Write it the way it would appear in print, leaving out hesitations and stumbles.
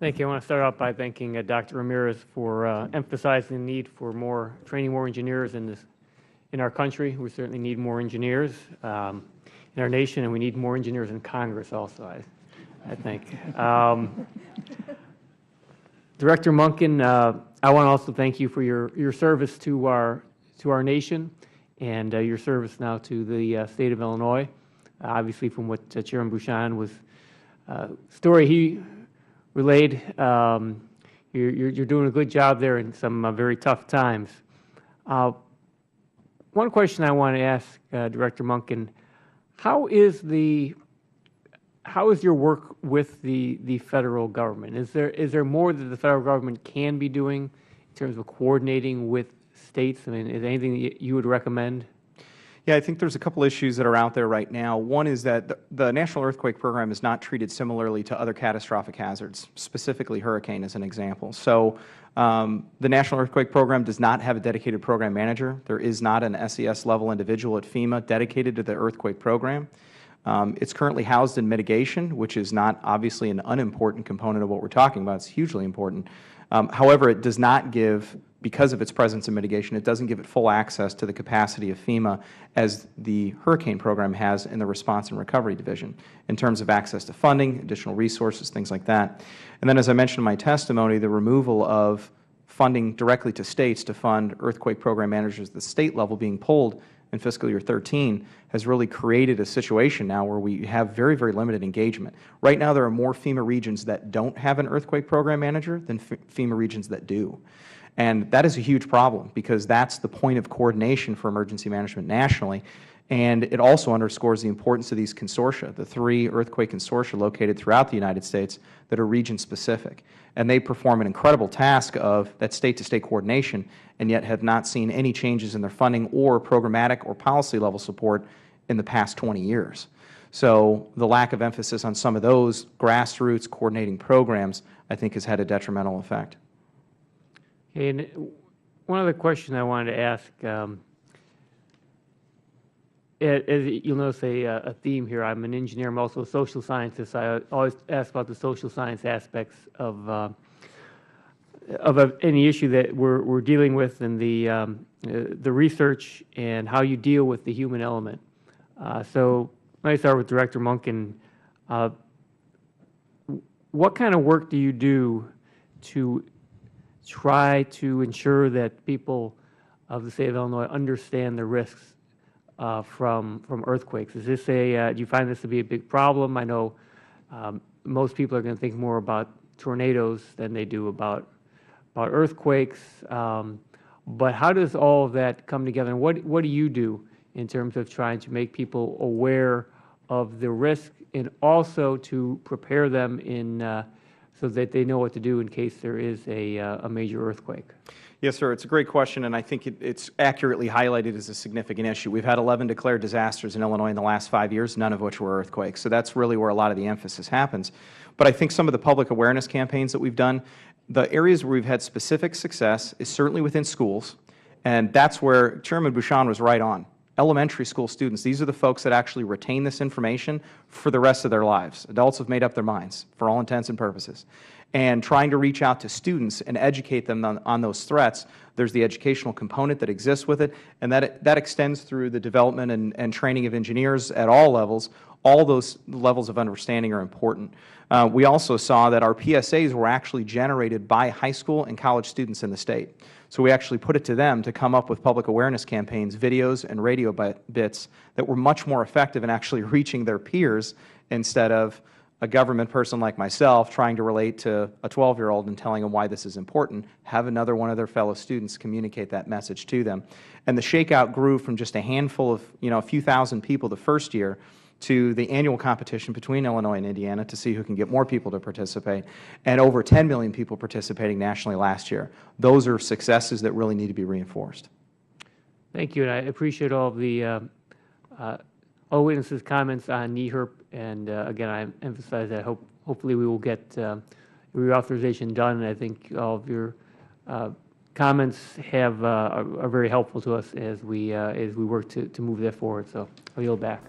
Thank you. I want to start off by thanking Dr. Ramirez for emphasizing the need for training more engineers in our country. We certainly need more engineers in our nation, and we need more engineers in Congress also, I think. Director Munkin, I want to also thank you for your service to our nation and your service now to the state of Illinois. Obviously, from what Chairman Bouchon was story he relayed, you're doing a good job there in some very tough times. One question I want to ask Director Munkin: how is your work with the federal government? Is there more that the federal government can be doing in terms of coordinating with states? I mean, is there anything that you would recommend? Yeah, I think there's a couple issues that are out there right now. One is that the National Earthquake Program is not treated similarly to other catastrophic hazards, specifically hurricane as an example. So the National Earthquake Program does not have a dedicated program manager. There is not an SES level individual at FEMA dedicated to the earthquake program. It's currently housed in mitigation, which is not obviously an unimportant component of what we're talking about. It's hugely important. However, it does not give, because of its presence in mitigation, it doesn't give it full access to the capacity of FEMA as the hurricane program has in the Response and Recovery Division in terms of access to funding, additional resources, things like that. And then, as I mentioned in my testimony, the removal of funding directly to states to fund earthquake program managers at the state level being pulled in fiscal year 13 has really created a situation now where we have very, very limited engagement. Right now, there are more FEMA regions that don't have an earthquake program manager than FEMA regions that do. And that is a huge problem, because that's the point of coordination for emergency management nationally. And it also underscores the importance of these consortia, the 3 earthquake consortia located throughout the United States that are region-specific. And they perform an incredible task of that state-to-state coordination, and yet have not seen any changes in their funding or programmatic or policy-level support in the past 20 years. So the lack of emphasis on some of those grassroots coordinating programs, I think, has had a detrimental effect. And one other question I wanted to ask, as you'll notice a theme here. I'm an engineer. I'm also a social scientist. I always ask about the social science aspects of any issue that we're dealing with, and the research and how you deal with the human element. So let me start with Director Munkin. What kind of work do you do to try to ensure that people of the state of Illinois understand the risks from earthquakes? Is this do you find this to be a big problem? I know most people are going to think more about tornadoes than they do about earthquakes. But how does all of that come together, and what do you do in terms of trying to make people aware of the risk, and also to prepare them so that they know what to do in case there is a major earthquake? Yes, sir. It's a great question, and I think it's accurately highlighted as a significant issue. We've had 11 declared disasters in Illinois in the last 5 years, none of which were earthquakes. So that's really where a lot of the emphasis happens. But I think some of the public awareness campaigns that we've done, the areas where we've had specific success is certainly within schools, and that's where Chairman Bouchon was right on. Elementary school students, these are the folks that actually retain this information for the rest of their lives. Adults have made up their minds for all intents and purposes. And trying to reach out to students and educate them on those threats, there's the educational component that exists with it, and that extends through the development and training of engineers at all levels. All those levels of understanding are important. We also saw that our PSAs were actually generated by high school and college students in the state. So we actually put it to them to come up with public awareness campaigns, videos, and radio bits that were much more effective in actually reaching their peers, instead of a government person like myself trying to relate to a 12-year-old and telling them why this is important. Have another one of their fellow students communicate that message to them. And the shakeout grew from just a handful of, a few thousand people the first year to the annual competition between Illinois and Indiana to see who can get more people to participate, and over 10 million people participating nationally last year. Those are successes that really need to be reinforced. Thank you, and I appreciate all of the all witnesses' comments on NEHRP, and again, I emphasize that hopefully we will get reauthorization done, and I think all of your comments are very helpful to us as we work to move that forward. So I'll yield back.